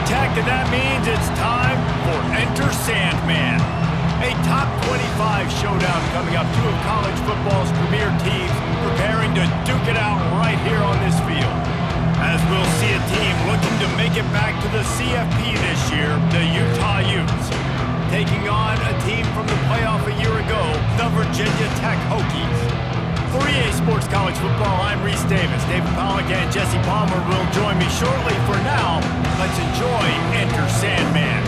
tech, and that means it's time for Enter Sandman. A top 25 showdown coming up. Two of college football's premier teams preparing to duke it out right here on this field. As we'll see a team looking to make it back to the CFP this year, the Utah Utes, taking on a team from the playoff a year ago, the Virginia Tech Hokies. For EA Sports College Football, I'm Reese Davis. David Pollack and Jesse Palmer will join me shortly. For now, let's enjoy Enter Sandman.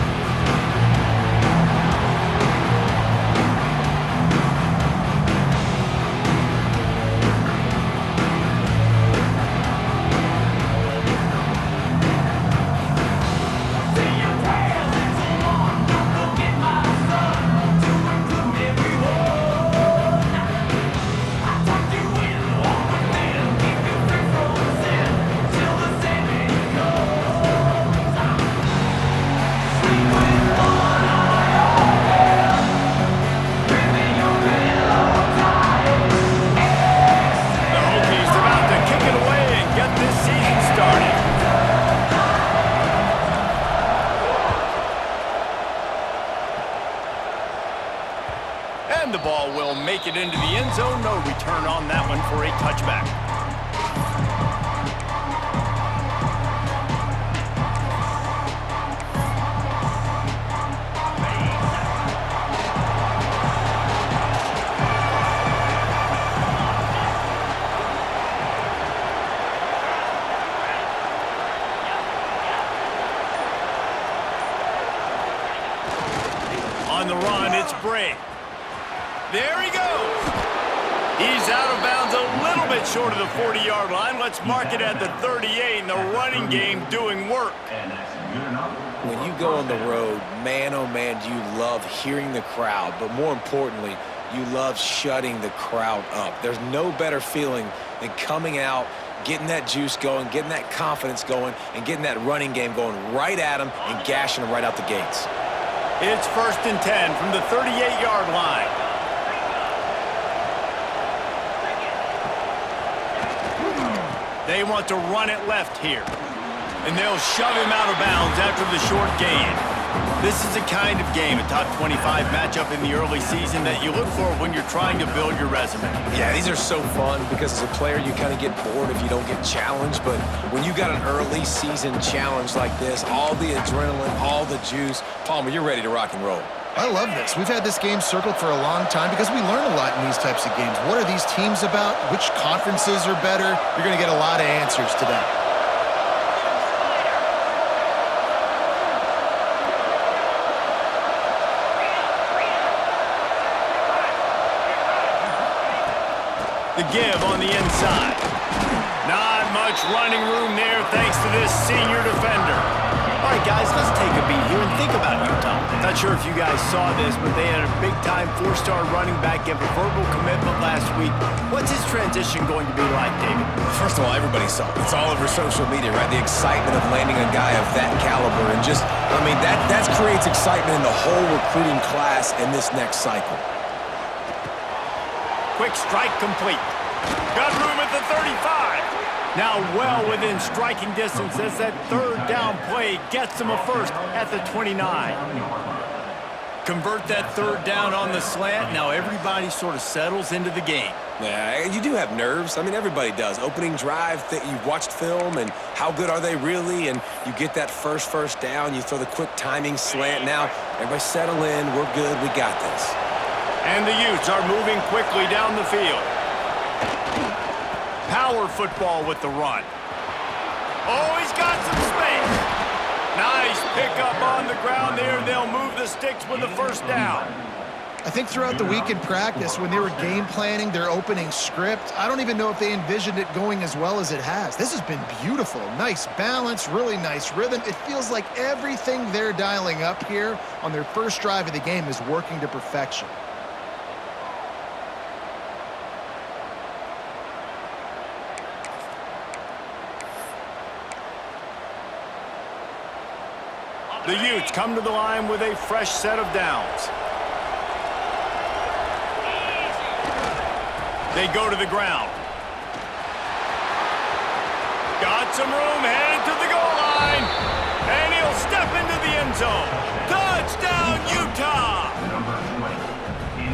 And the ball will make it into the end zone. No return on that one for a touchback. On the run, it's Bray. There he goes. He's out of bounds a little bit short of the 40-yard line. Let's mark it at the 38, and the running game doing work. When you go on the road, man, oh man, do you love hearing the crowd, but more importantly, you love shutting the crowd up. There's no better feeling than coming out, getting that juice going, getting that confidence going, and getting that running game going right at them and gashing them right out the gates. It's 1st and 10 from the 38-yard line. They want to run it left here. And they'll shove him out of bounds after the short gain. This is the kind of game, a top 25 matchup in the early season, that you look for when you're trying to build your resume. Yeah, these are so fun because as a player, you kind of get bored if you don't get challenged. But when you got an early season challenge like this, all the adrenaline, all the juice, Palmer, you're ready to rock and roll. I love this. We've had this game circled for a long time because we learn a lot in these types of games. What are these teams about? Which conferences are better? You're going to get a lot of answers today. The give on the inside. Not much running room there thanks to this senior defender. All right, guys, let's take a beat here and think about Utah. Not sure if you guys saw this, but they had a big-time 4-star running back give a verbal commitment last week. What's his transition going to be like, David? First of all, everybody saw it. It's all over social media, right? The excitement of landing a guy of that caliber. And just, I mean, that creates excitement in the whole recruiting class in this next cycle. Quick strike complete. Got room at the 35. Now well within striking distance as that third down play gets him a first at the 29. Convert that third down on the slant. Now everybody sort of settles into the game. Yeah, you do have nerves. I mean, everybody does. Opening drive, you've watched film, and how good are they really? And you get that first down. You throw the quick timing slant. Now everybody settle in. We're good. We got this. And the Utes are moving quickly down the field. Power football with the run. Oh, he's got some space. Nice pickup on the ground there. They'll move the sticks with the first down. I think throughout the week in practice, when they were game planning their opening script, I don't even know if they envisioned it going as well as it has. This has been beautiful. Nice balance, really nice rhythm. It feels like everything they're dialing up here on their first drive of the game is working to perfection. The Utes come to the line with a fresh set of downs. They go to the ground. Got some room, headed to the goal line. And he'll step end zone. Touchdown, Utah!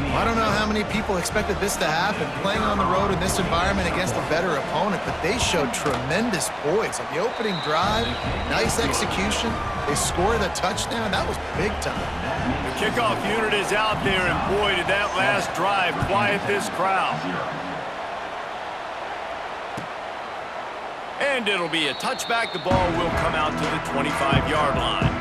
I don't know how many people expected this to happen, playing on the road in this environment against a better opponent, but they showed tremendous poise on the opening drive. Nice execution. They scored a touchdown. That was big time. The kickoff unit is out there, and boy, did that last drive quiet this crowd. And it'll be a touchback. The ball will come out to the 25-yard line.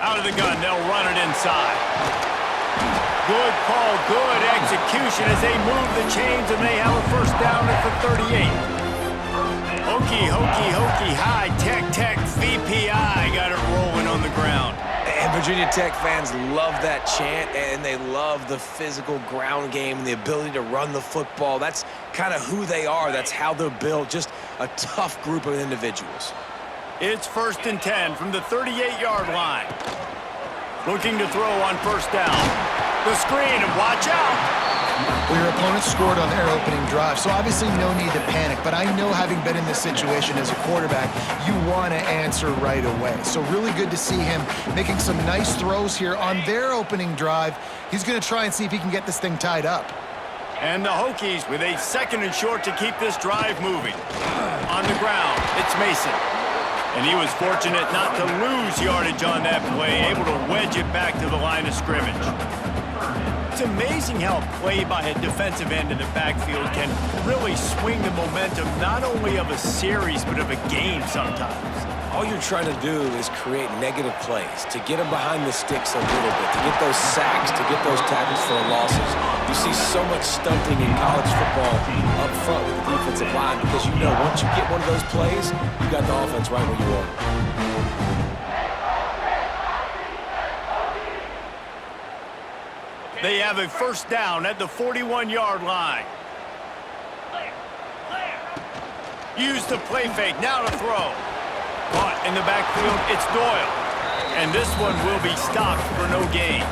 Out of the gun, they'll run it inside. Good call, good execution as they move the chains, and they have a first down at the 38. Hokey, hokey, hokey, high, tech, tech, VPI got it rolling on the ground. And Virginia Tech fans love that chant, and they love the physical ground game and the ability to run the football. That's kind of who they are. That's how they're built. Just a tough group of individuals. It's 1st and 10 from the 38-yard line. Looking to throw on first down. The screen, and watch out. Well, your opponent scored on their opening drive, so obviously no need to panic. But I know, having been in this situation as a quarterback, you want to answer right away. So really good to see him making some nice throws here on their opening drive. He's going to try and see if he can get this thing tied up. And the Hokies with a 2nd and short to keep this drive moving. On the ground, it's Mason. And he was fortunate not to lose yardage on that play, able to wedge it back to the line of scrimmage. It's amazing how a play by a defensive end in the backfield can really swing the momentum not only of a series, but of a game sometimes. All you're trying to do is create negative plays, to get them behind the sticks a little bit, to get those sacks, to get those tackles for losses. You see so much stunting in college football up front with the defensive line because you know once you get one of those plays, you got the offense right where you want it. They have a first down at the 41-yard line. Use the play fake, now to throw. Caught in the backfield, it's Doyle. And this one will be stopped for no gain.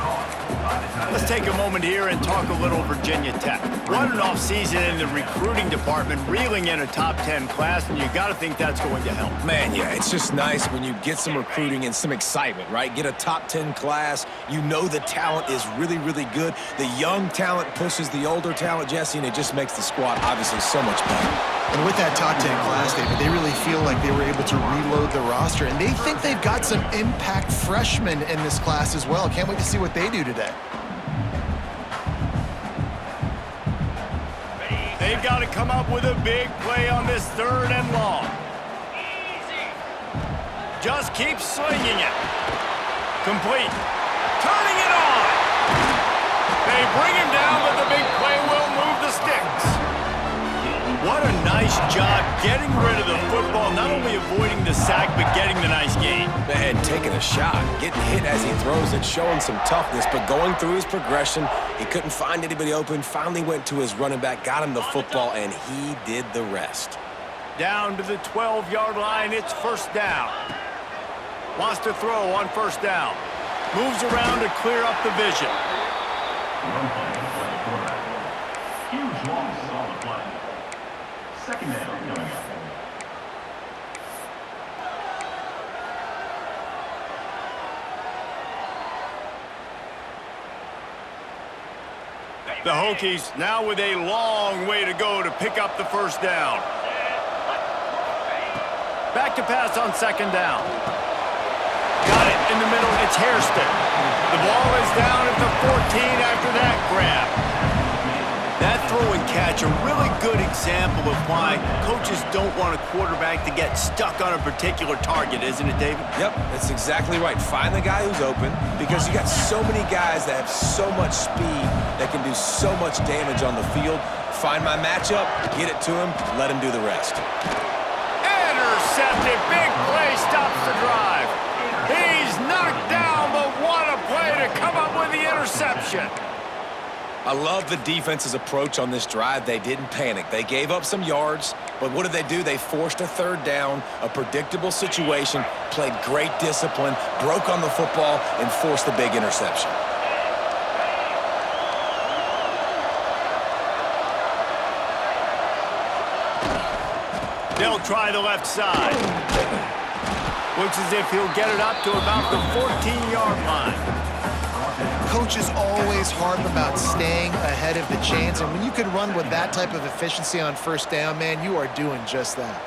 Let's take a moment here and talk a little Virginia Tech. What an offseason in the recruiting department, reeling in a top 10 class, and you got to think that's going to help. Man, yeah, it's just nice when you get some recruiting and some excitement, right? Get a top 10 class. You know the talent is really, really good. The young talent pushes the older talent, Jesse, and it just makes the squad obviously so much better. And with that top 10 class, David, they really feel like they were able to reload the roster, and they think they've got some impact freshmen in this class as well. Can't wait to see what they do today. They've got to come up with a big play on this 3rd and long. Just keep slinging it. Complete. Turning it on. They bring him down, but the big play will move the sticks. What a nice job getting rid of the football, not only avoiding the sack, but getting the nice gain. And taking a shot, getting hit as he throws it, showing some toughness, but going through his progression, he couldn't find anybody open, finally went to his running back, got him the football, and he did the rest. Down to the 12-yard line, it's first down. Wants to throw on first down. Moves around to clear up the vision. Huge loss on the play. 2nd down coming up. The Hokies now with a long way to go to pick up the first down. Back to pass on 2nd down. Got it in the middle. It's Hairston. The ball is down at the 14 after that grab. That throw and catch, a really good example of why coaches don't want a quarterback to get stuck on a particular target, isn't it, David? Yep, that's exactly right. Find the guy who's open because you got so many guys that have so much speed that can do so much damage on the field. Find my matchup, get it to him, let him do the rest. Intercepted. Big play stops the drive. He's knocked down, but what a play to come up with the interception. I love the defense's approach on this drive. They didn't panic. They gave up some yards, but what did they do? They forced a third down, a predictable situation, played great discipline, broke on the football, and forced the big interception. They'll try the left side. Looks as if he'll get it up to about the 14-yard line. Coaches always harp about staying ahead of the chains, and when you can run with that type of efficiency on first down, man, you are doing just that.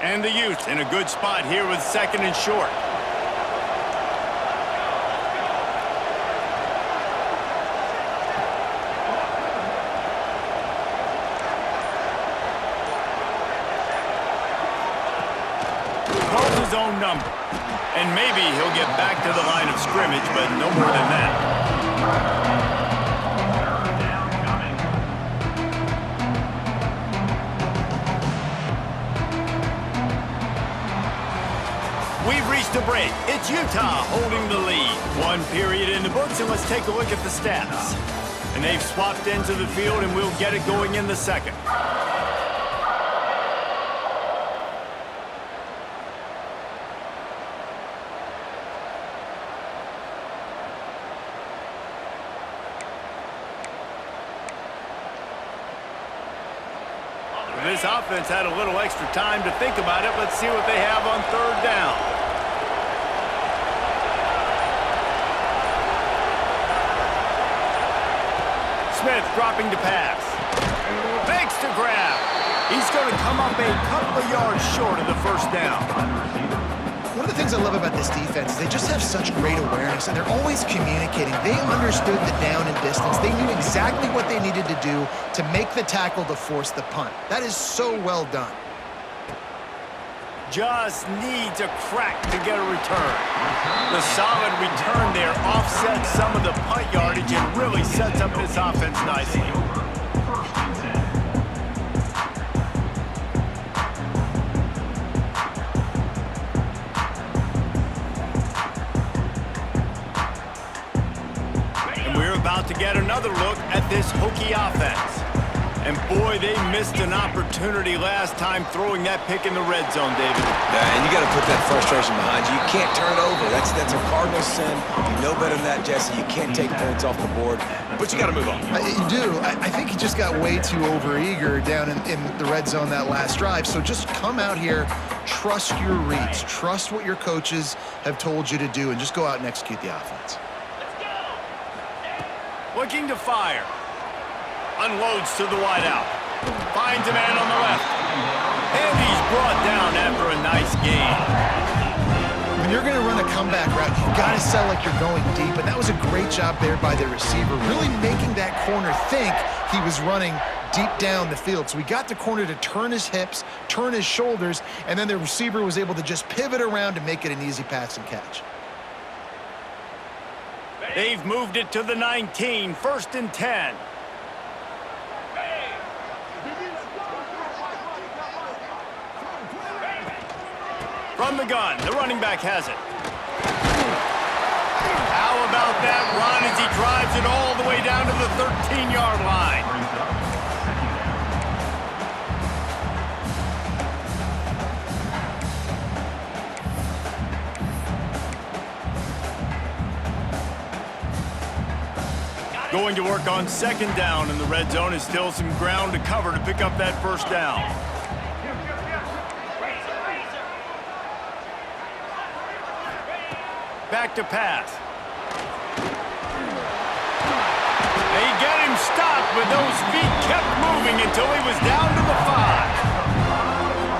And the youth in a good spot here with 2nd and short. Calls his own number. And maybe he'll get back to the line of scrimmage, but no more than that. We've reached a break. It's Utah holding the lead. One period in the books, and let's take a look at the stats. And they've swapped into the field, and we'll get it going in the second. This offense had a little extra time to think about it. Let's see what they have on 3rd down. Smith dropping to pass. Makes the grab. He's going to come up a couple of yards short of the first down. One of the things I love about this defense is they just have such great awareness, and they're always communicating. They understood the down and distance. They knew exactly what they needed to do to make the tackle to force the punt. That is so well done. Just needs a crack to get a return. The solid return there offsets some of the punt yardage and really sets up this offense nicely. About to get another look at this Hokie offense. And boy, they missed an opportunity last time throwing that pick in the red zone, David. Yeah, and you got to put that frustration behind you. You can't turn it over. That's a cardinal sin. You know better than that, Jesse. You can't take points off the board, but you got to move on. You do. I think he just got way too overeager down in the red zone that last drive. So just come out here, trust your reads, trust what your coaches have told you to do, and just go out and execute the offense. Looking to fire. Unloads to the wideout. Finds a man on the left. And he's brought down after a nice gain. When you're going to run a comeback route, you've got to sell like you're going deep. And that was a great job there by the receiver, really making that corner think he was running deep down the field. So we got the corner to turn his hips, turn his shoulders, and then the receiver was able to just pivot around and make it an easy pass and catch. They've moved it to the 19, 1st and 10. From the gun, the running back has it. How about that run as he drives it all the way down to the 13-yard line? Going to work on 2nd down in the red zone is still some ground to cover to pick up that 1st down. Back to pass. They get him stopped, but those feet kept moving until he was down to the 5.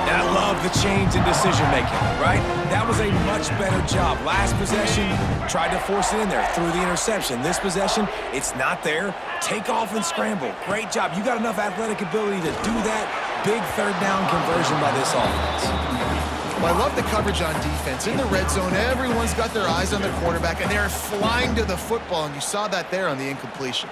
And I love the change in decision-making, right? That was a much better job. Last possession, tried to force it in there, threw the interception. This possession, it's not there. Take off and scramble. Great job. You got enough athletic ability to do that. Big 3rd down conversion by this offense. Well, I love the coverage on defense. In the red zone, everyone's got their eyes on the quarterback, and they're flying to the football, and you saw that there on the incompletion.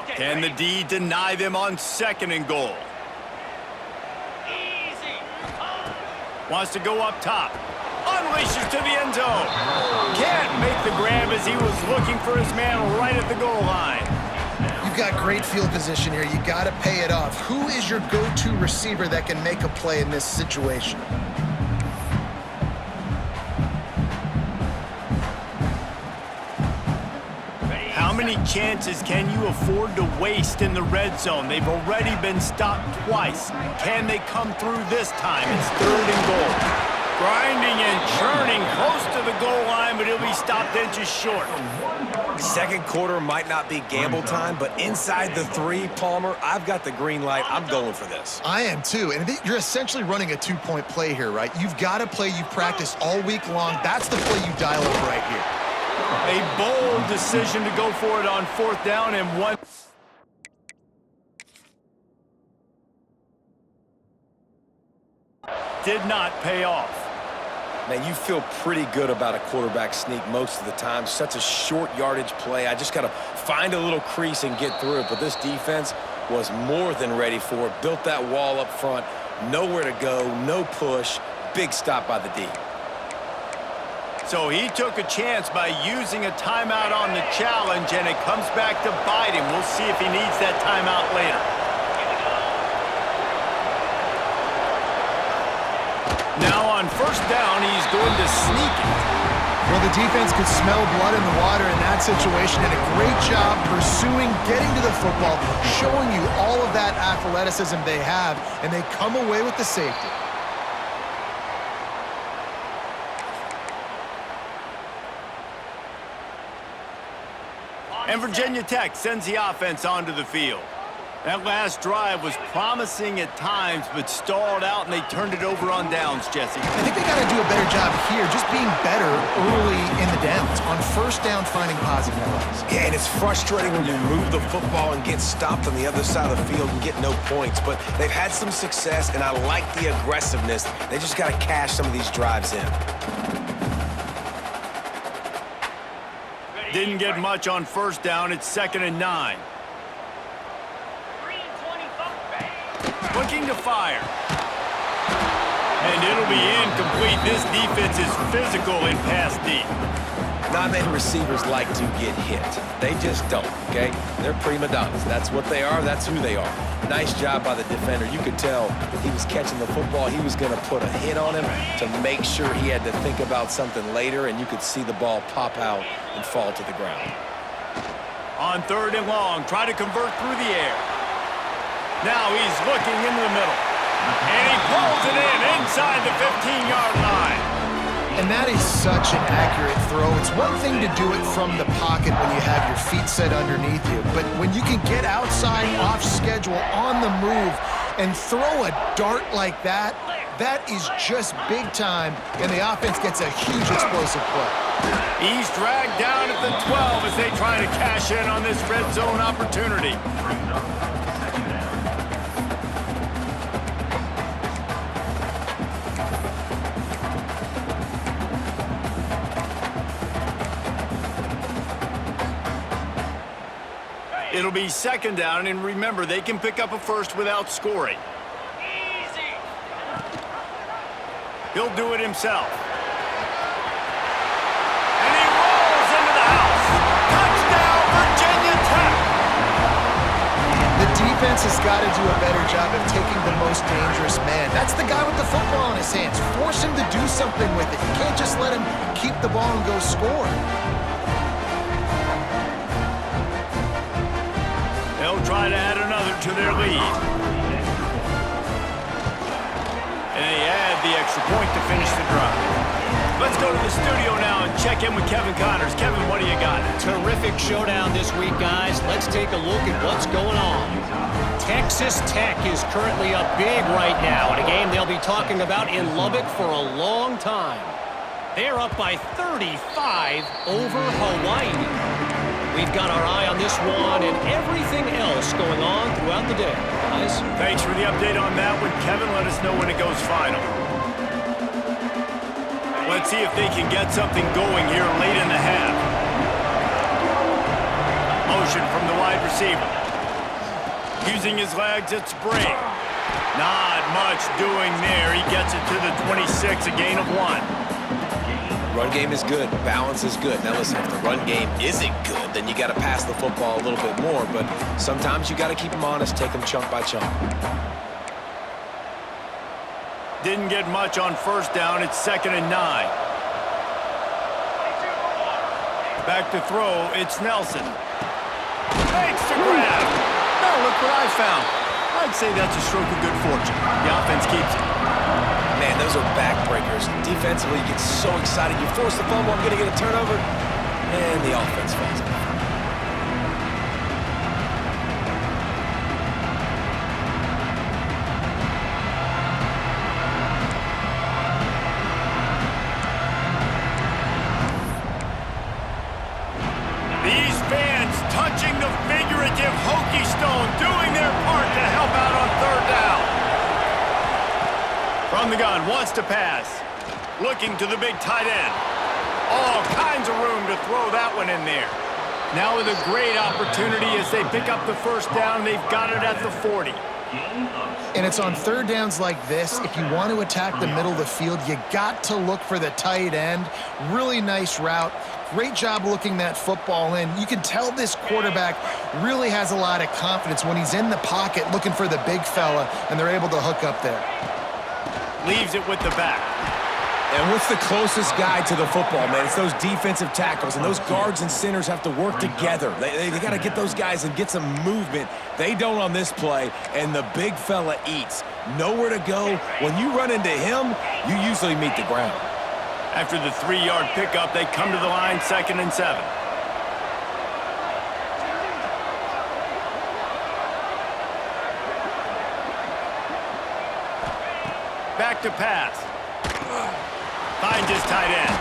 Can the D deny them on 2nd and goal? Wants to go up top. Unleashes to the end zone. Can't make the grab as he was looking for his man right at the goal line. You've got great field position here. You got to pay it off. Who is your go-to receiver that can make a play in this situation? How many chances can you afford to waste in the red zone? They've already been stopped twice. Can they come through this time? It's 3rd and goal. Grinding and churning close to the goal line, but he'll be stopped inches short. Second quarter might not be gamble time, but inside the 3, Palmer, I've got the green light. I'm going for this. I am too, and you're essentially running a 2-point play here, right? You've got a play you've practiced all week long. That's the play you dial up right here. A bold decision to go for it on 4th down and 1. Did not pay off. Man, you feel pretty good about a quarterback sneak most of the time. Such a short yardage play. I just got to find a little crease and get through it. But this defense was more than ready for it. Built that wall up front. Nowhere to go, no push. Big stop by the D. So he took a chance by using a timeout on the challenge, and it comes back to bite him. We'll see if he needs that timeout later. Now on 1st down, he's going to sneak it. Well, the defense could smell blood in the water in that situation, and a great job pursuing, getting to the football, showing you all of that athleticism they have, and they come away with the safety. And Virginia Tech sends the offense onto the field. That last drive was promising at times, but stalled out, and they turned it over on downs, Jesse. I think they got to do a better job here, just being better early in the downs. On 1st down, finding positive plays. Yeah, and it's frustrating when you move the football and get stopped on the other side of the field and get no points. But they've had some success, and I like the aggressiveness. They just got to cash some of these drives in. Didn't get much on 1st down. It's 2nd and 9. Looking to fire. And it'll be incomplete. This defense is physical in pass deep. Not many receivers like to get hit. They just don't, okay? They're prima donnas. That's what they are. That's who they are. Nice job by the defender. You could tell he was catching the football. He was going to put a hit on him to make sure he had to think about something later, and you could see the ball pop out and fall to the ground. On 3rd and long, try to convert through the air. Now he's looking into the middle. And he pulls it in inside the 15-yard line. And that is such an accurate throw. It's one thing to do it from the pocket when you have your feet set underneath you, but when you can get outside, off schedule, on the move, and throw a dart like that, that is just big time, and the offense gets a huge explosive play. He's dragged down at the 12 as they try to cash in on this red zone opportunity. It'll be 2nd down, and remember, they can pick up a first without scoring. Easy. He'll do it himself. And he rolls into the house. Touchdown, Virginia Tech! The defense has got to do a better job of taking the most dangerous man. That's the guy with the football in his hands. Force him to do something with it. You can't just let him keep the ball and go score. They'll try to add another to their lead. And they add the extra point to finish the drive. Let's go to the studio now and check in with Kevin Connors. Kevin, what do you got? Terrific showdown this week, guys. Let's take a look at what's going on. Texas Tech is currently up big right now in a game they'll be talking about in Lubbock for a long time. They're up by 35 over Hawaii. We've got our eye on this one and everything else going on throughout the day, guys. Thanks for the update on that one, Kevin. Let us know when it goes final. Let's see if they can get something going here late in the half. Motion from the wide receiver. Using his legs, it's Bray. Not much doing there. He gets it to the 26, a gain of 1. Run game is good. Balance is good. Now listen, if the run game isn't good, then you got to pass the football a little bit more. But sometimes you got to keep them honest, take them chunk by chunk. Didn't get much on first down. It's 2nd and 9. Back to throw. It's Nelson. Makes the grab. Oh, look what I found. I'd say that's a stroke of good fortune. The offense keeps it. Man, those are backbreakers. Defensively, you get so excited. You force the fumble, I'm going to get a turnover, and the offense falls off. These fans touching the figurative hokey stone, doing their part to help out on 3rd down. From the gun, wants to pass. Looking to the big tight end. All kinds of room to throw that one in there. Now with a great opportunity as they pick up the first down. They've got it at the 40. And it's on 3rd downs like this. If you want to attack the middle of the field, you got to look for the tight end. Really nice route. Great job looking that football in. You can tell this quarterback really has a lot of confidence when he's in the pocket looking for the big fella, and they're able to hook up there. Leaves it with the back. And what's the closest guy to the football, man? It's those defensive tackles, and those guards and centers have to work together. They got to get those guys and get some movement. They don't on this play, and the big fella eats. Nowhere to go. When you run into him, you usually meet the ground. After the 3-yard pickup, they come to the line, 2nd and 7. Back to pass. Finds his tight end.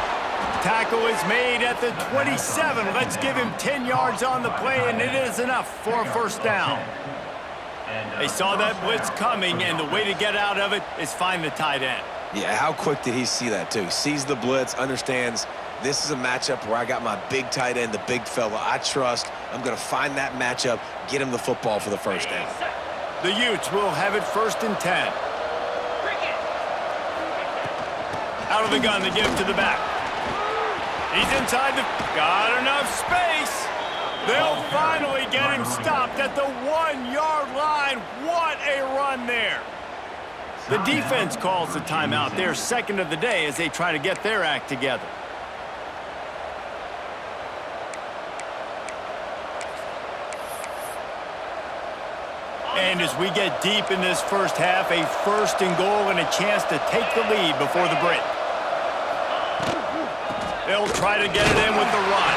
Tackle is made at the 27. Let's give him 10 yards on the play, and it is enough for a 1st down. They saw that blitz coming, and the way to get out of it is find the tight end. Yeah, how quick did he see that, too? Sees the blitz, understands this is a matchup where I got my big tight end, the big fella I trust. I'm going to find that matchup, get him the football for the 1st down. The Utes will have it 1st and 10. Out of the gun, they give it to the back. He's inside the... Got enough space. They'll finally get him stopped at the 1-yard line. What a run there. The defense calls the timeout. They're 2nd of the day as they try to get their act together. And as we get deep in this first half, a 1st and goal and a chance to take the lead before the break. They'll try to get it in with the run.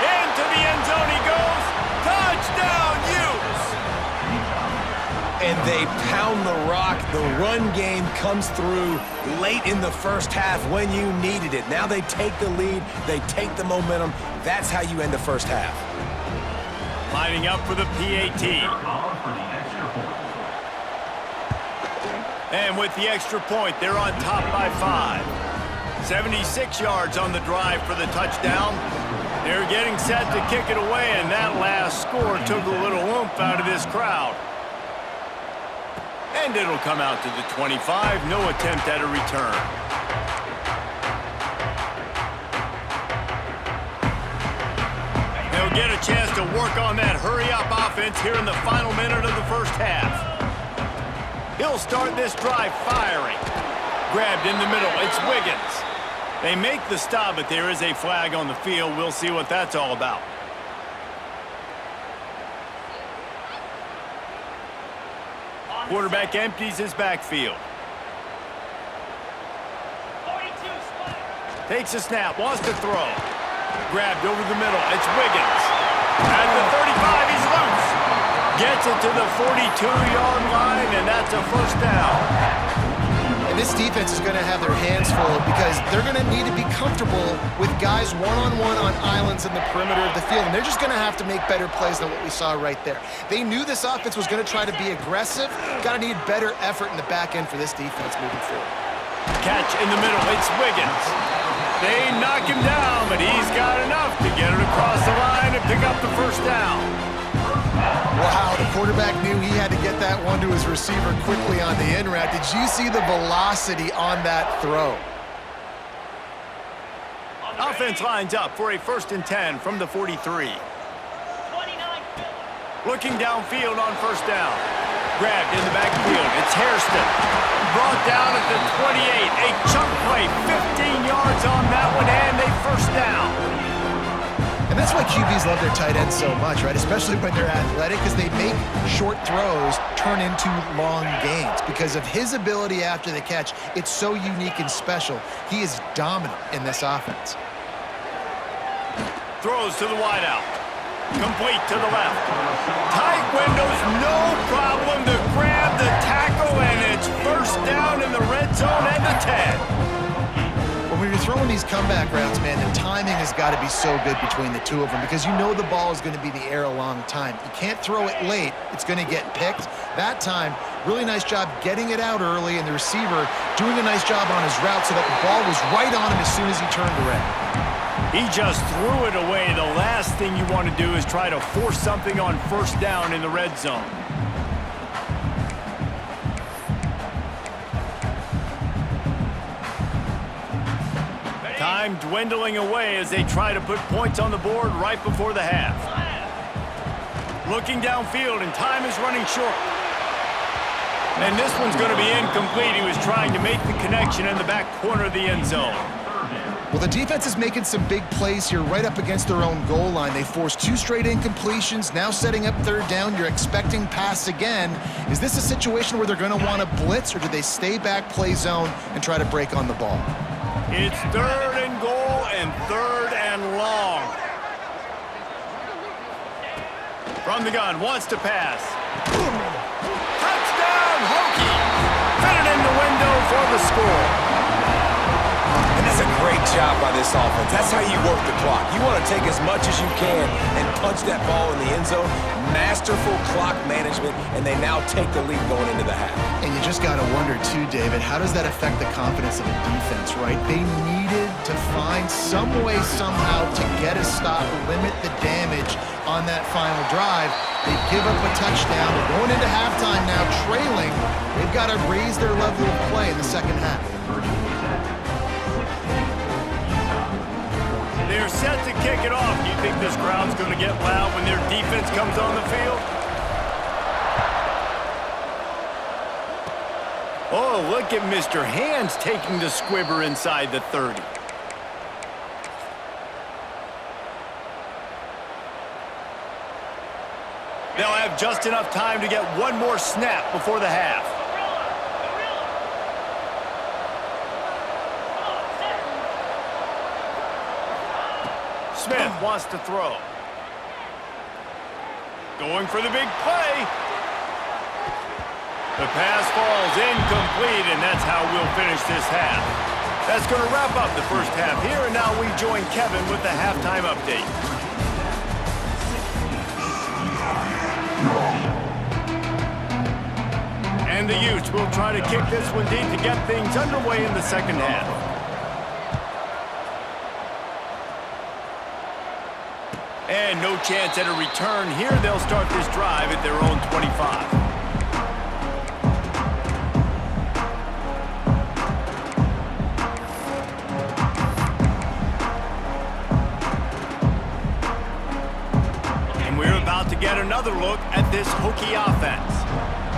Into the end zone he goes. Touchdown, Utes! And they pound the rock. The run game comes through late in the first half when you needed it. Now they take the lead. They take the momentum. That's how you end the first half. Lining up for the PAT. And with the extra point, they're on top by 5. 76 yards on the drive for the touchdown. They're getting set to kick it away, and that last score took a little oomph out of this crowd. And it'll come out to the 25. No attempt at a return. They'll get a chance to work on that hurry-up offense here in the final minute of the first half. He'll start this drive firing. Grabbed in the middle. It's Wiggins. They make the stop, but there is a flag on the field. We'll see what that's all about. Quarterback empties his backfield. Takes a snap, wants to throw. Grabbed over the middle. It's Wiggins. At the 35, he's loose. Gets it to the 42-yard line, and that's a 1st down. And this defense is going to have their hands full because they're going to need to be comfortable with guys one-on-one on islands in the perimeter of the field. And they're just going to have to make better plays than what we saw right there. They knew this offense was going to try to be aggressive. Got to need better effort in the back end for this defense moving forward. Catch in the middle. It's Wiggins. They knock him down, but he's got enough to get it across the line and pick up the first down. Wow, the quarterback knew he had to get that one to his receiver quickly on the in route. Did you see the velocity on that throw? Offense lines up for a 1st and 10 from the 43. Looking downfield on 1st down. Grabbed in the backfield. It's Hairston. Brought down at the 28. A chunk play. 15 yards on that one, and a 1st down. And that's why QBs love their tight ends so much, right? Especially when they're athletic, because they make short throws turn into long gains. Because of his ability after the catch, it's so unique and special. He is dominant in this offense. Throws to the wideout. Complete to the left. Tight windows, no problem to grab the tackle, and it's 1st down in the red zone at the 10. When you're throwing these comeback routes, man, the timing has got to be so good between the two of them because you know the ball is going to be in the air a long time. You can't throw it late. It's going to get picked. That time, really nice job getting it out early, and the receiver doing a nice job on his route so that the ball was right on him as soon as he turned around. He just threw it away. The last thing you want to do is try to force something on 1st down in the red zone. Time dwindling away as they try to put points on the board right before the half. Looking downfield, and time is running short. And this one's going to be incomplete. He was trying to make the connection in the back corner of the end zone. Well, the defense is making some big plays here right up against their own goal line. They forced 2 straight incompletions, now setting up 3rd down. You're expecting pass again. Is this a situation where they're going to want to blitz, or do they stay back, play zone, and try to break on the ball? It's 3rd and goal and 3rd and long. From the gun, wants to pass. Touchdown, Hokies! Fit it in the window for the score. And that's a great job by this offense. That's how you work the clock. You want to take as much as you can and punch that ball in the end zone. Masterful clock management, and they now take the lead going into the half. And you just got to wonder, too, David, how does that affect the confidence of a defense, right? They needed to find some way, somehow, to get a stop, limit the damage on that final drive. They give up a touchdown. They're going into halftime now, trailing. They've got to raise their level of play in the second half. They're set to kick it off. Do you think this crowd's going to get loud when their defense comes on the field? Oh, look at Mr. Hands taking the squibber inside the 30. They'll have just enough time to get one more snap before the half. Smith wants to throw. Going for the big play. The pass falls incomplete, and that's how we'll finish this half. That's going to wrap up the first half here, and now we join Kevin with the halftime update. And the Utes will try to kick this one deep to get things underway in the second half. And no chance at a return here. They'll start this drive at their own 25. To get another look at this Hokie offense.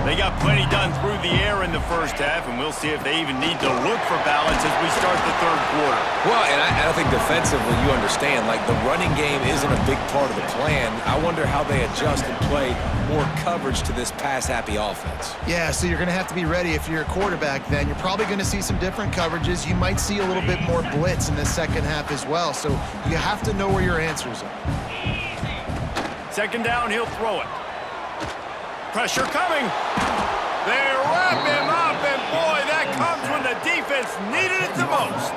They got plenty done through the air in the first half, and we'll see if they even need to look for balance as we start the third quarter. Well, and I think defensively, you understand, like the running game isn't a big part of the plan. I wonder how they adjust and play more coverage to this pass-happy offense. Yeah, so you're going to have to be ready if you're a quarterback then. You're probably going to see some different coverages. You might see a little bit more blitz in the second half as well, so you have to know where your answers are. Second down, he'll throw it. Pressure coming. They wrap him up, and boy, that comes with the defense needed it the most.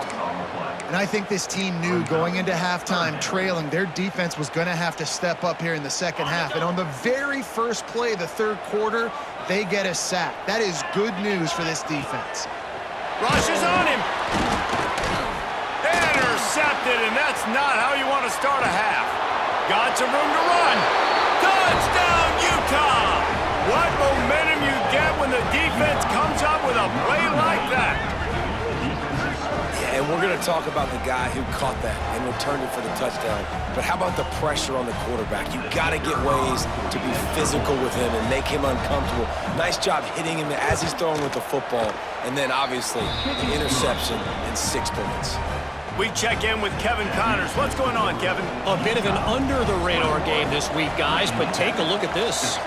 And I think this team knew going into halftime trailing, their defense was going to have to step up here in the second half. And on the very first play of the third quarter, they get a sack. That is good news for this defense. Rushes on him. Intercepted, and that's not how you want to start a half. Got some room to run. Touchdown, Utah! What momentum you get when the defense comes up with a play like that. Yeah, and we're going to talk about the guy who caught that and returned it for the touchdown. But how about the pressure on the quarterback? You got to get ways to be physical with him and make him uncomfortable. Nice job hitting him as he's throwing with the football. And then, obviously, the interception and 6 points. We check in with Kevin Connors. What's going on, Kevin? A bit of an under-the-radar game this week, guys, but take a look at this.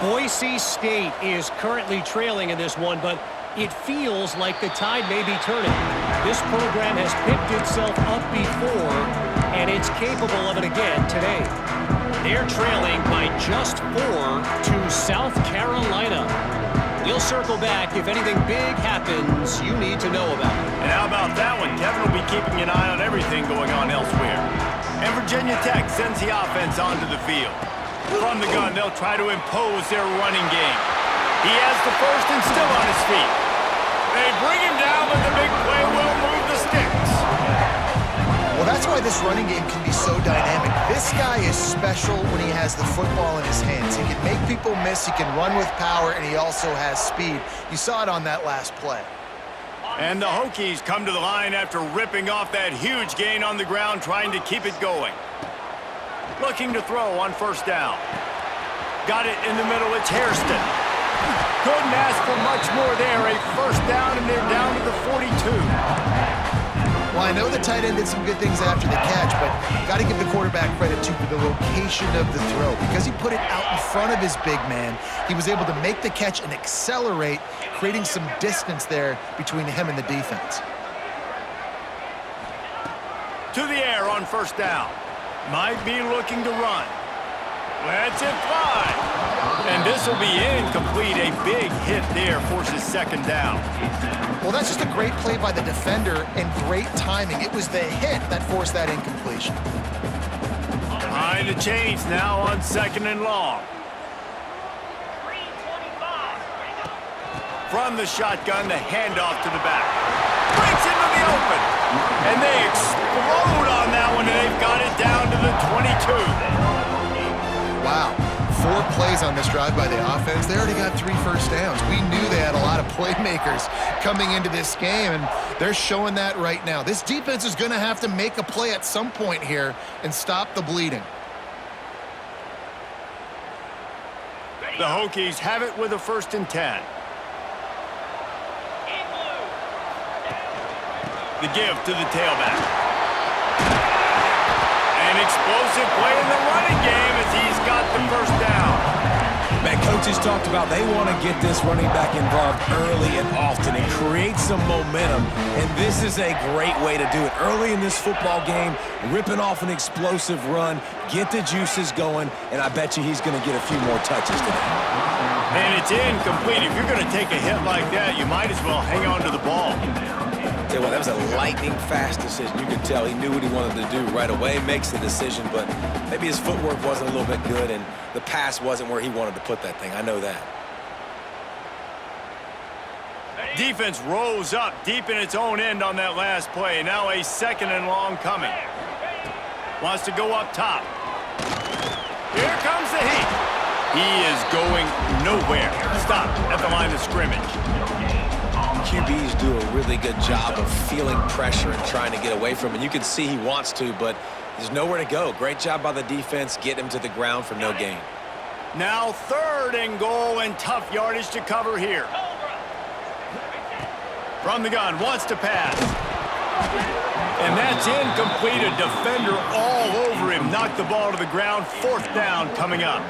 Boise State is currently trailing in this one, but it feels like the tide may be turning. This program has picked itself up before, and it's capable of it again today. They're trailing by just 4 to South Carolina. We'll circle back if anything big happens you need to know about. And how about that one? Kevin will be keeping an eye on everything going on elsewhere. And Virginia Tech sends the offense onto the field. From the gun, they'll try to impose their running game. He has the first and still on his feet. They bring him down, but the big play will move the sticks. Well, that's why this running game can be so dynamic. This guy is special when he has the football in his hands. He can make people miss, he can run with power, and he also has speed. You saw it on that last play. And the Hokies come to the line after ripping off that huge gain on the ground, trying to keep it going. Looking to throw on first down. Got it in the middle, it's Hairston. Couldn't ask for much more there. A first down, and they're down to the 42. Well, I know the tight end did some good things after the catch, but got to give the quarterback credit, too, for the location of the throw. Because he put it out in front of his big man, he was able to make the catch and accelerate, creating some distance there between him and the defense. To the air on first down. Might be looking to run. Lets it fly. And this will be incomplete. A big hit there forces second down. Well, that's just a great play by the defender and great timing. It was the hit that forced that incompletion. Behind the chains now on second and long. From the shotgun, the handoff to the back. Breaks into the open. And they explode on that one, and they've got it down to the 22. Wow. 4 plays on this drive by the offense. They already got 3 first downs. We knew they had a lot of playmakers coming into this game, and they're showing that right now. This defense is going to have to make a play at some point here and stop the bleeding. The Hokies have it with a 1st and 10. The give to the tailback. An explosive play in the running game as he's got the first down. Man, coaches talked about they want to get this running back involved early and often and create some momentum, and this is a great way to do it. Early in this football game, ripping off an explosive run, get the juices going, and I bet you he's going to get a few more touches today. And it's incomplete. If you're going to take a hit like that, you might as well hang on to the ball. Tell you what, that was a lightning-fast decision. You could tell he knew what he wanted to do right away, makes the decision, but maybe his footwork wasn't a little bit good, and the pass wasn't where he wanted to put that thing. I know that. Defense rose up deep in its own end on that last play. Now a 2nd and long coming. Wants to go up top. Here comes the heat. He is going nowhere. Stop at the line of scrimmage. QBs do a really good job of feeling pressure and trying to get away from it. You can see he wants to, but there's nowhere to go. Great job by the defense. Get him to the ground for no gain. Now 3rd and goal, and tough yardage to cover here. From the gun, wants to pass. And that's incomplete. A defender all over him. Knocked the ball to the ground. 4th down coming up.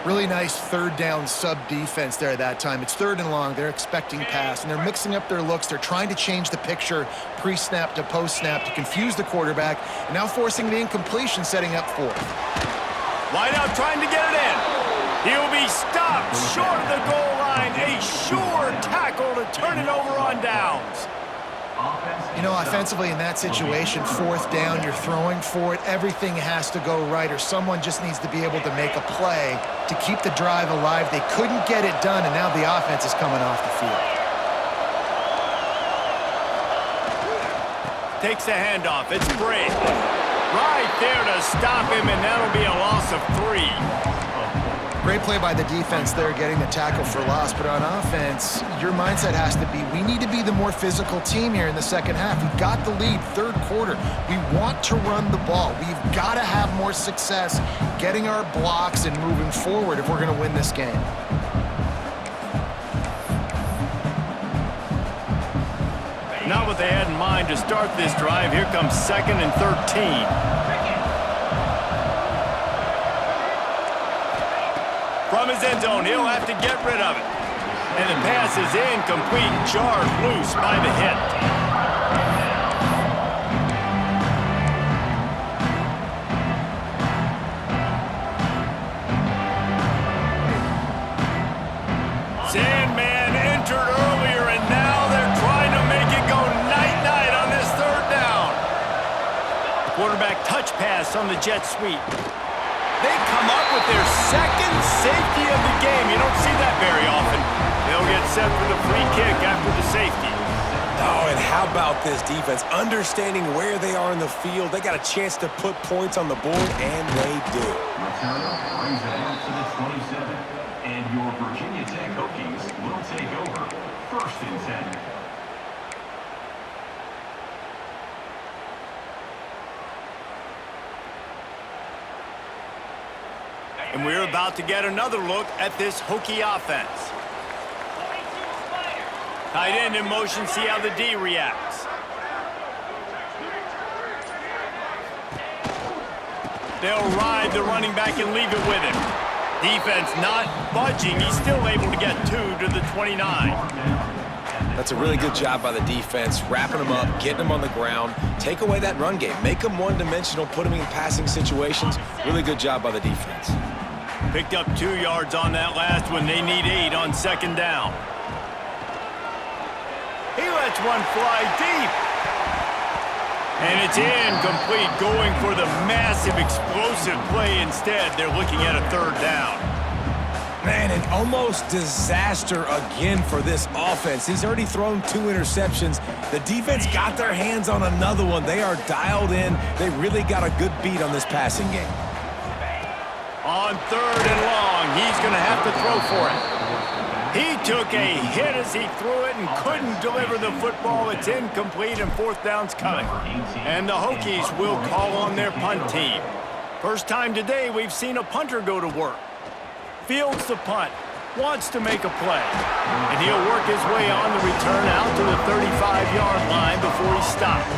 Really nice 3rd down sub-defense there at that time. It's 3rd and long. They're expecting pass, and they're mixing up their looks. They're trying to change the picture pre-snap to post-snap to confuse the quarterback, and now forcing the incompletion, setting up 4th. Wide out trying to get it in. He'll be stopped short of the goal line. line. A sure tackle to turn it over on downs. You know, offensively in that situation, fourth down, you're throwing for it. Everything has to go right, or someone just needs to be able to make a play to keep the drive alive. They couldn't get it done, and now the offense is coming off the field. Takes the handoff. It's Brady. Right there to stop him, and that'll be a loss of 3. Great play by the defense there, getting the tackle for loss. But on offense, your mindset has to be, we need to be the more physical team here in the second half. We've got the lead, third quarter. We want to run the ball. We've got to have more success getting our blocks and moving forward if we're going to win this game. Not what they had in mind to start this drive. Here comes 2nd and 13. From his end zone, he'll have to get rid of it. And the pass is incomplete, jarred loose by the hit. Sandman entered earlier, and now they're trying to make it go night-night on this third down. Quarterback touch pass on the jet sweep. They come up with their second safety of the game. You don't see that very often. They'll get set for the free kick after the safety. Oh, and how about this defense? Understanding where they are in the field. They got a chance to put points on the board, and they do. Returner brings it out to the 27. And your Virginia Tech Hokies will take over 1st and 10. And we're about to get another look at this Hokie offense. Tight end in motion, see how the D reacts. They'll ride the running back and leave it with him. Defense not budging. He's still able to get 2 to the 29. That's a really good job by the defense, wrapping them up, getting them on the ground, take away that run game, make them one-dimensional, put them in passing situations. Really good job by the defense. Picked up 2 yards on that last one. They need 8 on 2nd down. He lets one fly deep. And it's incomplete, going for the massive explosive play instead. They're looking at a 3rd down. Man, an almost disaster again for this offense. He's already thrown 2 interceptions. The defense got their hands on another one. They are dialed in. They really got a good beat on this passing game. On 3rd and long, he's going to have to throw for it. He took a hit as he threw it and couldn't deliver the football. It's incomplete, and 4th down's coming. And the Hokies will call on their punt team. First time today we've seen a punter go to work. Fields the punt, wants to make a play. And he'll work his way on the return out to the 35-yard line before he stopped.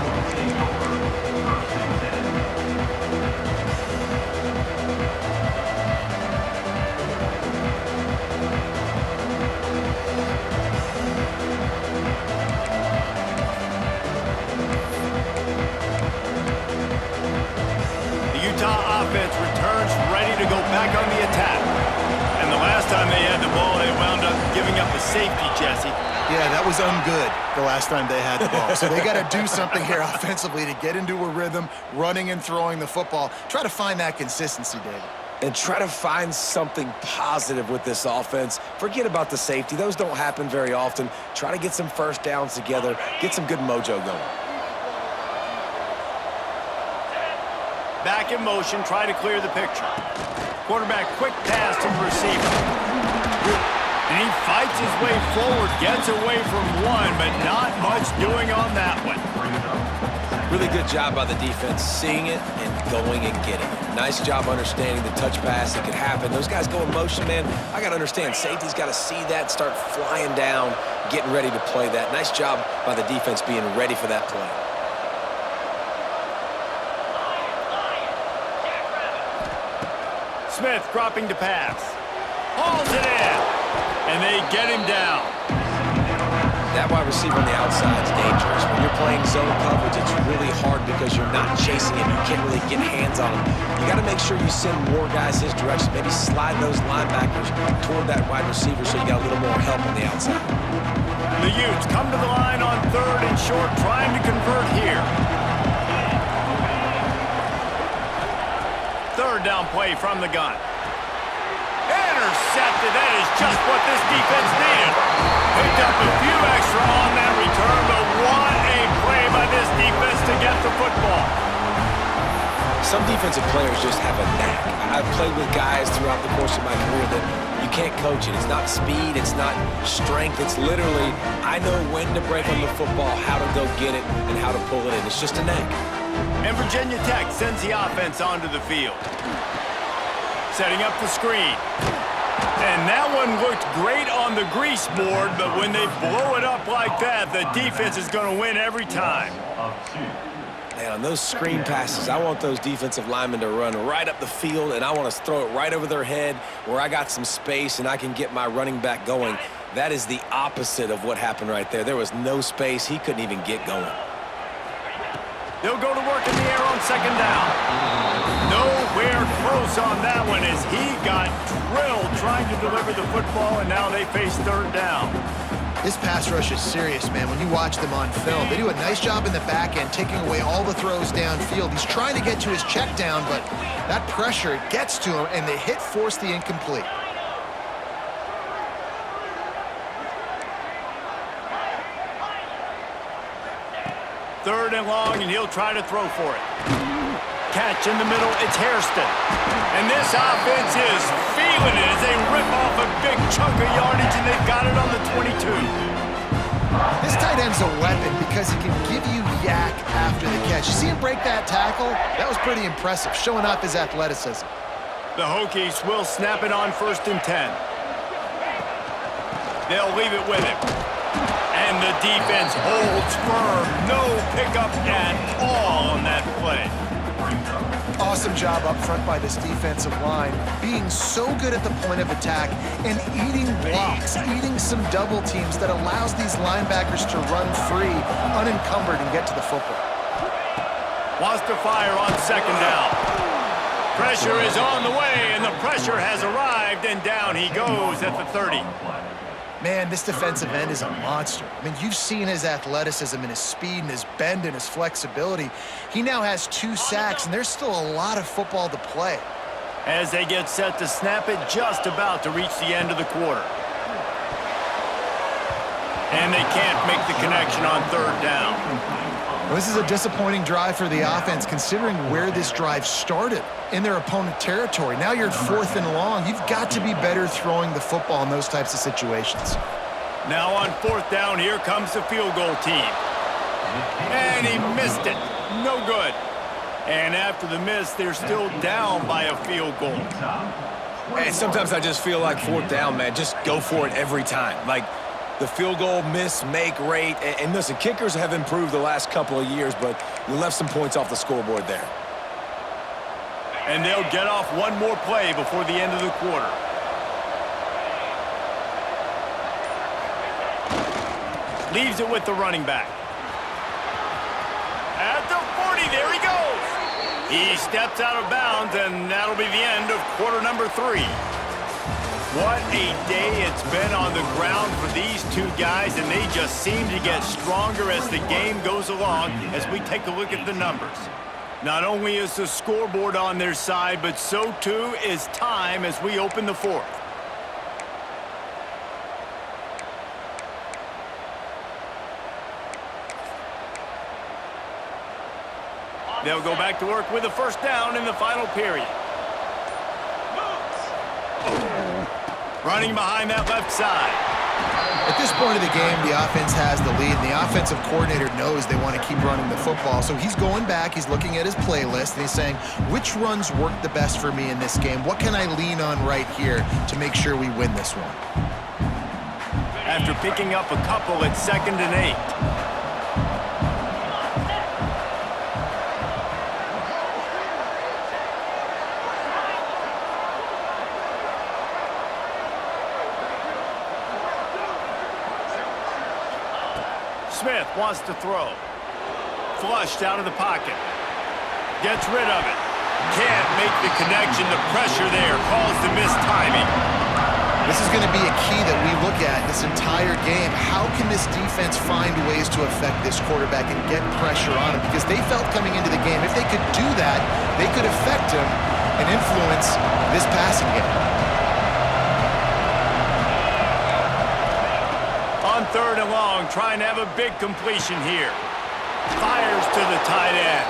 Offense returns ready to go back on the attack. And the last time they had the ball, they wound up giving up a safety, Jesse. Yeah, that was ungood the last time they had the ball. So they got to do something here offensively to get into a rhythm, running and throwing the football. Try to find that consistency, David. And try to find something positive with this offense. Forget about the safety. Those don't happen very often. Try to get some first downs together, get some good mojo going. Back in motion, try to clear the picture. Quarterback, quick pass to the receiver. And he fights his way forward, gets away from one, but not much doing on that one. Really good job by the defense, seeing it and going and getting it. Nice job understanding the touch pass that could happen. Those guys go in motion, man. I got to understand, safety's got to see that, start flying down, getting ready to play that. Nice job by the defense being ready for that play. Smith dropping to pass. Hauls it in. And they get him down. That wide receiver on the outside is dangerous. When you're playing playing zone coverage, it's really hard because you're not chasing him. You can't really get hands on him. You got to make sure you send more guys his direction. Maybe slide those linebackers toward that wide receiver so you got a little more help on the outside. The Utes come to the line on 3rd and short, trying to convert here. 3rd down play from the gun. Intercepted. That is just what this defense needed. Picked up a few extra on that return, but what a play by this defense to get the football. Some defensive players just have a knack. I've played with guys throughout the course of my career that you can't coach it. It's not speed, it's not strength. It's literally, I know when to break on the football, how to go get it, and how to pull it in. It's just a knack. And Virginia Tech sends the offense onto the field. Setting up the screen. And that one looked great on the grease board, but when they blow it up like that, the defense is going to win every time. Man, on those screen passes, I want those defensive linemen to run right up the field, and I want to throw it right over their head where I got some space and I can get my running back going. That is the opposite of what happened right there. There was no space. He couldn't even get going. They'll go to work in the air on 2nd down. Nowhere close on that one as he got drilled trying to deliver the football, and now they face 3rd down. This pass rush is serious, man. When you watch them on film, they do a nice job in the back end, taking away all the throws downfield. He's trying to get to his check down, but that pressure gets to him, and the hit forced the incomplete. Third and long, and he'll try to throw for it. Catch in the middle, it's Hairston. And this offense is feeling it as they rip off a big chunk of yardage, and they've got it on the 22. This tight end's a weapon because he can give you yak after the catch. You see him break that tackle? That was pretty impressive, showing off his athleticism. The Hokies will snap it on 1st and 10. They'll leave it with him. And the defense holds firm. No pickup at all on that play. Awesome job up front by this defensive line, being so good at the point of attack and eating blocks, eating some double teams that allows these linebackers to run free, unencumbered, and get to the football. Wants to fire on 2nd down. Pressure is on the way, and the pressure has arrived, and down he goes at the 30. Man, this defensive end is a monster. I mean, you've seen his athleticism and his speed and his bend and his flexibility. He now has 2 sacks, and there's still a lot of football to play. As they get set to snap it, just about to reach the end of the quarter. And they can't make the connection on 3rd down. Well, this is a disappointing drive for the offense, considering where this drive started, in their opponent territory. Now you're at 4th and long. You've got to be better throwing the football in those types of situations. Now on 4th down, here comes the field goal team. And he missed it. No good. And after the miss, they're still down by a field goal. And sometimes I just feel like 4th down, man, just go for it every time. Like, the field goal miss, make rate. And listen, kickers have improved the last couple of years, but you left some points off the scoreboard there. And they'll get off one more play before the end of the quarter. Leaves it with the running back. At the 40, there he goes. He steps out of bounds, and that'll be the end of quarter number 3. What a day it's been on the ground for these 2 guys, and they just seem to get stronger as the game goes along as we take a look at the numbers. Not only is the scoreboard on their side, but so too is time as we open the 4th. They'll go back to work with a 1st down in the final period. Running behind that left side. At this point of the game, the offense has the lead, and the offensive coordinator knows they want to keep running the football. So he's going back, he's looking at his playlist, and he's saying, which runs work the best for me in this game? What can I lean on right here to make sure we win this one? After picking up a couple at 2nd and 8. Smith wants to throw. flushed out of the pocket. Gets rid of it. Can't make the connection. The pressure there caused the missed timing. This is going to be a key that we look at this entire game. How can this defense find ways to affect this quarterback and get pressure on him? Because they felt coming into the game, if they could do that, they could affect him and influence this passing game. On 3rd and long, trying to have a big completion here. Fires to the tight end.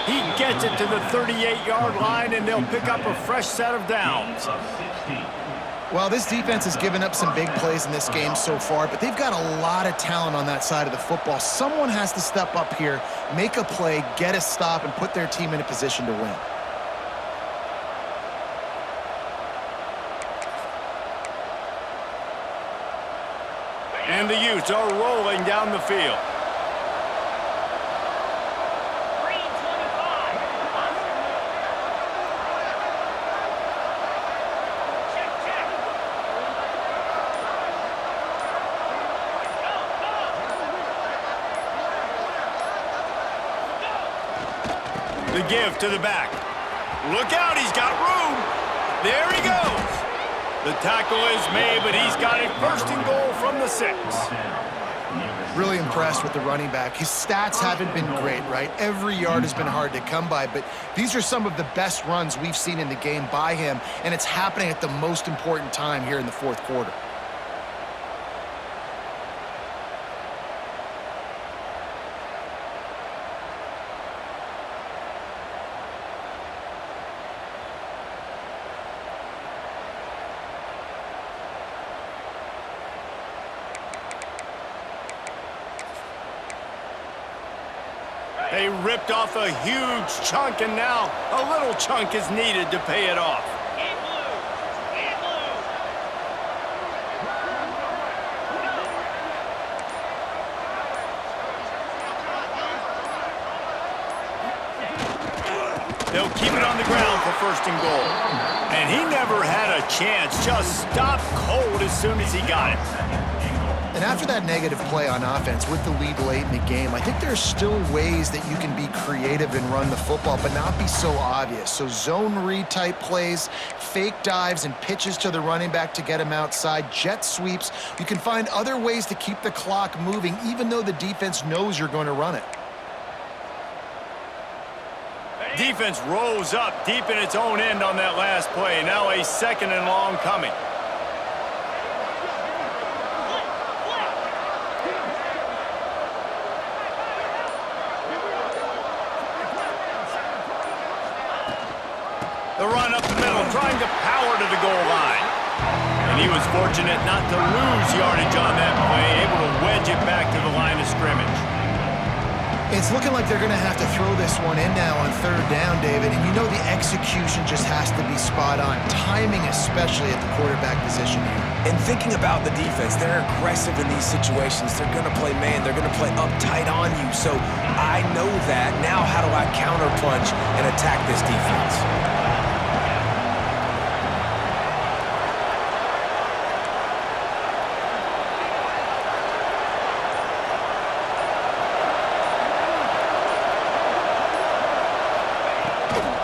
He gets it to the 38-yard line, and they'll pick up a fresh set of downs. Well, this defense has given up some big plays in this game so far, but they've got a lot of talent on that side of the football. Someone has to step up here, make a play, get a stop, and put their team in a position to win. And the Utes are rolling down the field. The give to the back. Look out, he's got room. There he goes. The tackle is made, but he's got it 1st and goal from the 6. Really impressed with the running back. His stats haven't been great, right? Every yard has been hard to come by, but these are some of the best runs we've seen in the game by him, and it's happening at the most important time here in the 4th quarter. They ripped off a huge chunk, and now a little chunk is needed to pay it off. They'll keep it on the ground for 1st and goal. And he never had a chance, just stopped cold as soon as he got it. And after that negative play on offense with the lead late in the game, I think there's still ways that you can be creative and run the football, but not be so obvious. So zone read type plays, fake dives and pitches to the running back to get him outside, jet sweeps. You can find other ways to keep the clock moving, even though the defense knows you're going to run it. Defense rose up deep in its own end on that last play. Now a 2nd and long coming. The run up the middle, trying to power to the goal line. And he was fortunate not to lose yardage on that play, able to wedge it back to the line of scrimmage. It's looking like they're going to have to throw this one in now on 3rd down, David. And you know the execution just has to be spot on. Timing especially at the quarterback position here. And thinking about the defense, they're aggressive in these situations. They're going to play man. They're going to play uptight on you. So I know that. Now how do I counterpunch and attack this defense?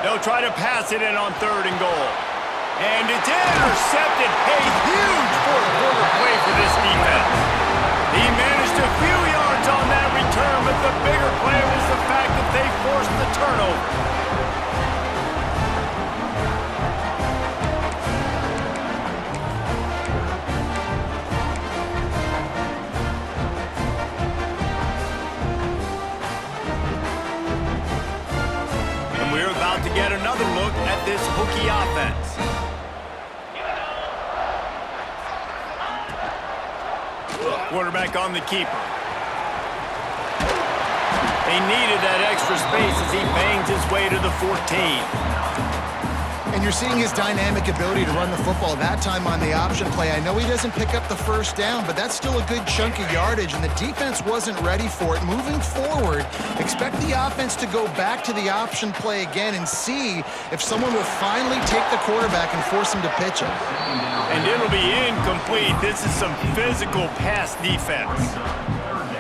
They'll try to pass it in on 3rd and goal. And it's intercepted. A huge 4th quarter play for this defense. He managed a few yards on that return, but the bigger play was the fact that they forced the turnover. We're about to get another look at this Hokie offense. Quarterback on the keeper. He needed that extra space as he bangs his way to the 14. And you're seeing his dynamic ability to run the football, that time on the option play. I know he doesn't pick up the 1st down, but that's still a good chunk of yardage, and the defense wasn't ready for it. Moving forward, expect the offense to go back to the option play again and see if someone will finally take the quarterback and force him to pitch it. And it'll be incomplete. This is some physical pass defense.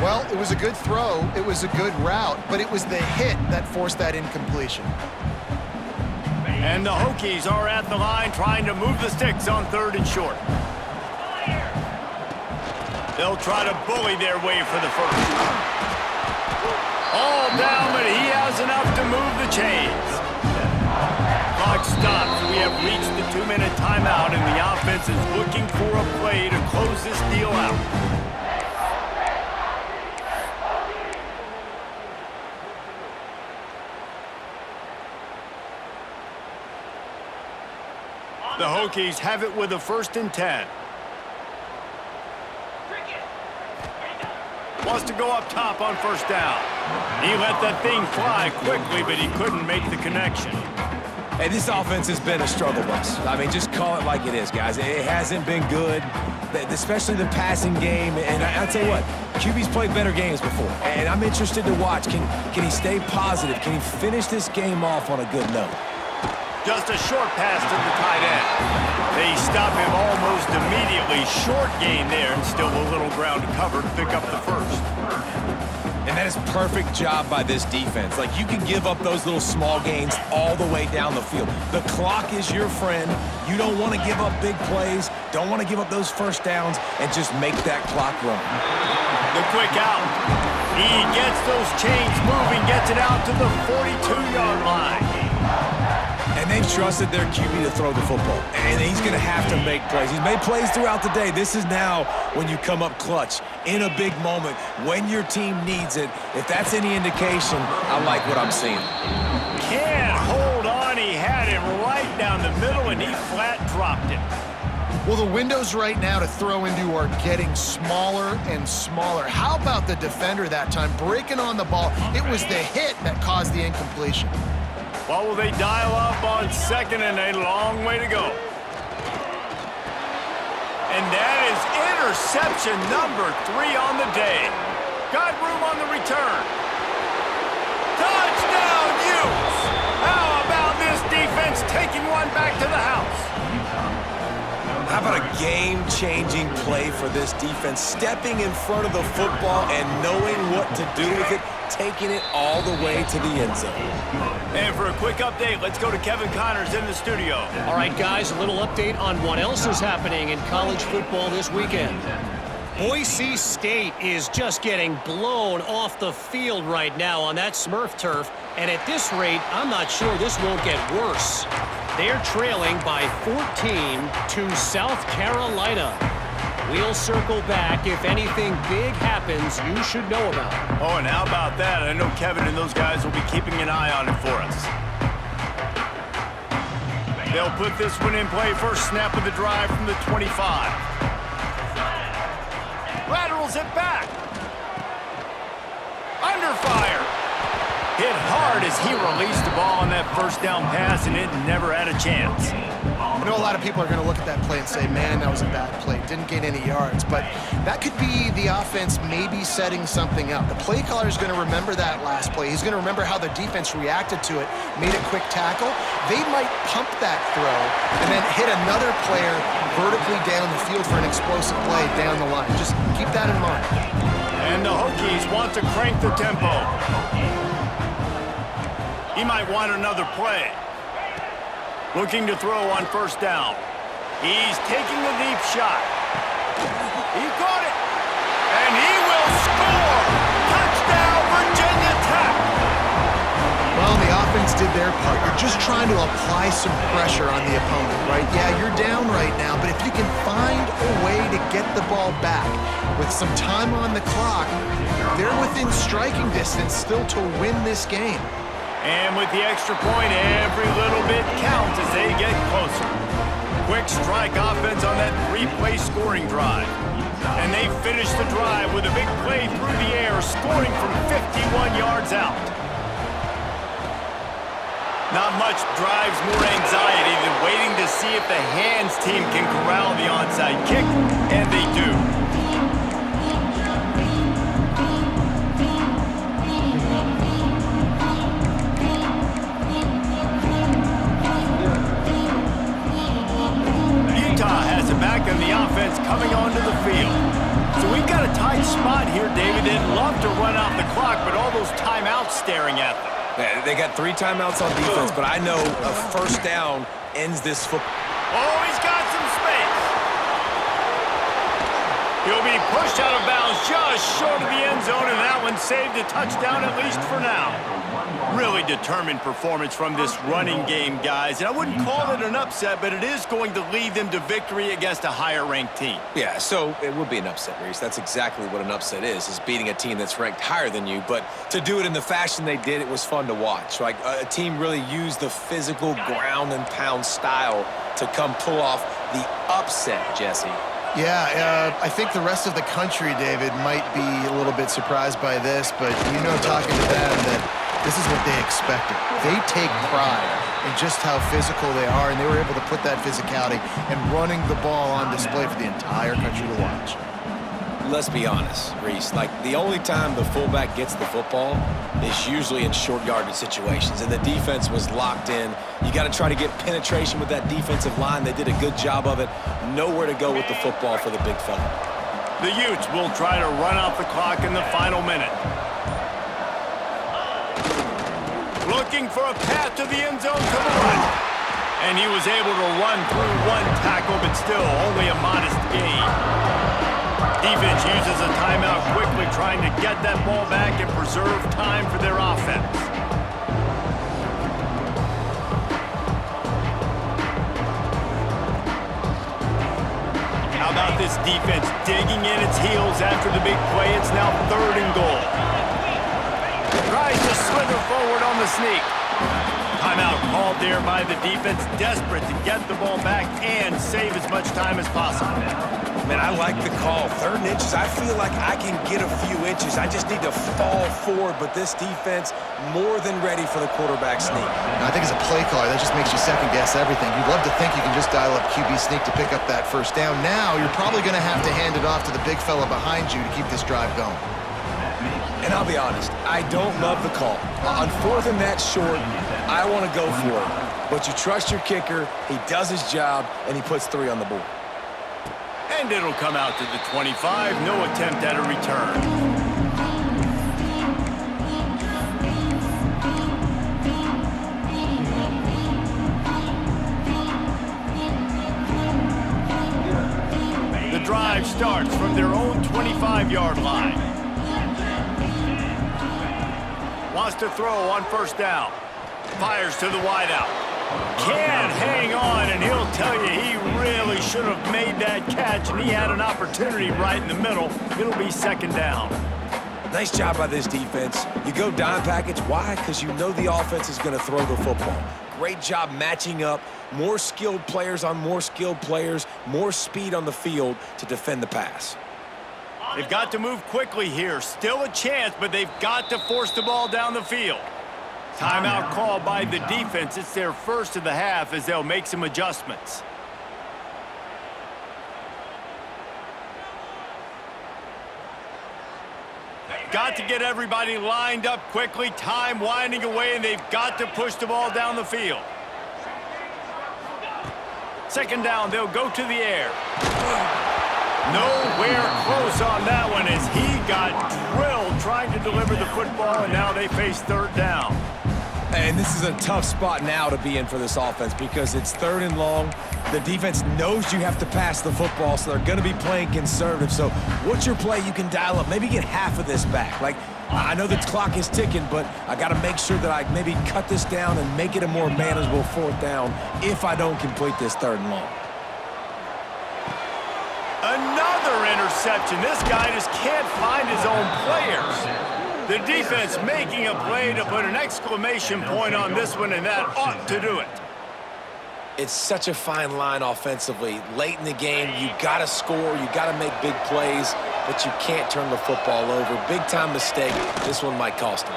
Well, it was a good throw, it was a good route, but it was the hit that forced that incompletion. And the Hokies are at the line trying to move the sticks on 3rd and short. They'll try to bully their way for the first. All down, but he has enough to move the chains. Clock stops. We have reached the 2-minute timeout, and the offense is looking for a play to close this deal out. The Hokies have it with a 1st and 10. Wants to go up top on 1st down. He let that thing fly quickly, but he couldn't make the connection. Hey, this offense has been a struggle bus. I mean, just call it like it is, guys. It hasn't been good, especially the passing game. And I'll tell you what, QB's played better games before. And I'm interested to watch. Can he stay positive? Can he finish this game off on a good note? Just a short pass to the tight end. They stop him almost immediately. Short gain there, and still a little ground to cover to pick up the first. And that is perfect job by this defense. Like, you can give up those little small gains all the way down the field. The clock is your friend. You don't want to give up big plays. Don't want to give up those 1st downs and just make that clock run. The quick out. He gets those chains moving, gets it out to the 42-yard line. And they've trusted their QB to throw the football. And he's going to have to make plays. He's made plays throughout the day. This is now when you come up clutch in a big moment when your team needs it. If that's any indication, I like what I'm seeing. Can't hold on. He had him right down the middle, and he flat dropped it. Well, the windows right now to throw into are getting smaller and smaller. How about the defender that time breaking on the ball? It was the hit that caused the incompletion. Well, will they dial up on 2nd and a long way to go? And that is interception number 3 on the day. Got room on the return. Touchdown, Utes! How about this defense taking one back to the house? How about a game-changing play for this defense, stepping in front of the football and knowing what to do with it, taking it all the way to the end zone. And for a quick update, let's go to Kevin Connors in the studio. All right, guys, a little update on what else is happening in college football this weekend. Boise State is just getting blown off the field right now on that Smurf turf, and at this rate, I'm not sure this won't get worse. They're trailing by 14 to South Carolina. We'll circle back if anything big happens you should know about. Oh, and how about that? I know Kevin and those guys will be keeping an eye on it for us. They'll put this one in play. First snap of the drive from the 25. Laterals it back. Under fire. Hit hard as he released the ball on that 1st down pass, and it never had a chance. I know a lot of people are going to look at that play and say, man, that was a bad play. Didn't gain any yards. But that could be the offense maybe setting something up. The play caller is going to remember that last play. He's going to remember how the defense reacted to it, made a quick tackle. They might pump that throw and then hit another player vertically down the field for an explosive play down the line. Just keep that in mind. And the Hokies want to crank the tempo. He might want another play. Looking to throw on 1st down. He's taking a deep shot. He caught it. And he will score! Touchdown, Virginia Tech! Well, the offense did their part. You're just trying to apply some pressure on the opponent, right? Yeah, you're down right now, but if you can find a way to get the ball back with some time on the clock, they're within striking distance still to win this game. And with the extra point, every little bit counts as they get closer. Quick strike offense on that 3-play scoring drive. And they finish the drive with a big play through the air, scoring from 51 yards out. Not much drives more anxiety than waiting to see if the hands team can corral the onside kick, and they do. Back on the offense coming onto the field. So we've got a tight spot here, David, that staring at them. Yeah, they got 3 timeouts on defense, but I know a first down ends this football. Oh, he's got some space. He'll be pushed out of bounds just short of the end zone, and that one saved a touchdown at least for now. Really determined performance from this running game, guys. And I wouldn't call it an upset, but it is going to lead them to victory against a higher-ranked team. Yeah, so it would be an upset, Reese. That's exactly what an upset is beating a team that's ranked higher than you. But to do it in the fashion they did, it was fun to watch. Like a team really used the physical ground and pound style to come pull off the upset, Jesse. Yeah, I think the rest of the country, David, might be a little bit surprised by this, but talking to them that this is what they expected. They take pride in just how physical they are, and they were able to put that physicality and running the ball on display for the entire country to watch. Let's be honest, Reese. Like, the only time the fullback gets the football is usually in short yardage situations, and the defense was locked in. You got to try to get penetration with that defensive line. They did a good job of it. Nowhere to go with the football for the big fella. The Utes will try to run out the clock in the final minute. Looking for a path to the end zone to the right. And he was able to run through 1 tackle, but still only a modest gain. Defense uses a timeout quickly, trying to get that ball back and preserve time for their offense. How about this defense digging in its heels after the big play? It's now 3rd and goal. Tries to slither forward on the sneak. Timeout called there by the defense, desperate to get the ball back and save as much time as possible. Man, I like the call. 3rd and inches, I feel like I can get a few inches. I just need to fall forward, but this defense more than ready for the quarterback sneak. I think as a play caller, that just makes you second-guess everything. You'd love to think you can just dial up QB sneak to pick up that first down. Now, you're probably going to have to hand it off to the big fella behind you to keep this drive going. And I'll be honest, I don't love the call. On 4th and that short, I want to go for it. But you trust your kicker, he does his job, and he puts 3 on the board. And it'll come out to the 25. No attempt at a return. The drive starts from their own 25-yard line. Wants to throw on 1st down. Fires to the wideout. Can't hang on, and he'll tell you he really should have made that catch, and he had an opportunity right in the middle. It'll be 2nd down. Nice job by this defense. You go dime package. Why? Because you know the offense is going to throw the football. Great job matching up. More skilled players on more skilled players. More speed on the field to defend the pass. They've got to move quickly here. Still a chance, but they've got to force the ball down the field. Timeout called by the defense. It's their first of the half as they'll make some adjustments. Got to get everybody lined up quickly. Time winding away, and they've got to push the ball down the field. 2nd down, they'll go to the air. Nowhere close on that one as he got drilled trying to deliver the football, and now they face 3rd down. And this is a tough spot now to be in for this offense because it's 3rd and long. The defense knows you have to pass the football, so they're going to be playing conservative. So what's your play you can dial up? Maybe get half of this back. Like, I know the clock is ticking, but I got to make sure that I maybe cut this down and make it a more manageable 4th down if I don't complete this 3rd and long. Another interception. This guy just can't find his own players. The defense making a play to put an exclamation point on this one, and that ought to do it. It's such a fine line offensively. Late in the game, you got to score, you got to make big plays, but you can't turn the football over. Big-time mistake. This one might cost him.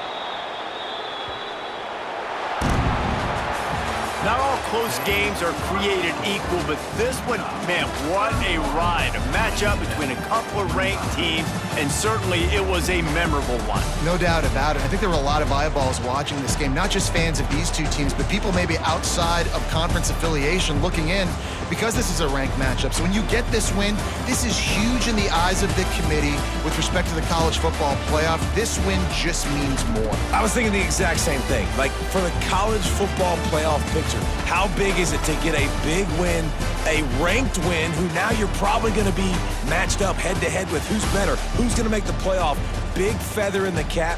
Now I'll close games are created equal, but this one, man, what a ride. A matchup between a couple of ranked teams, and certainly it was a memorable one. No doubt about it. I think there were a lot of eyeballs watching this game, not just fans of these two teams, but people maybe outside of conference affiliation looking in because this is a ranked matchup. So when you get this win, this is huge in the eyes of the committee with respect to the college football playoff. This win just means more. I was thinking the exact same thing. Like, for the college football playoff picture, how big is it to get a big win, a ranked win, who now you're probably going to be matched up head-to-head with who's better, who's going to make the playoff. Big feather in the cap.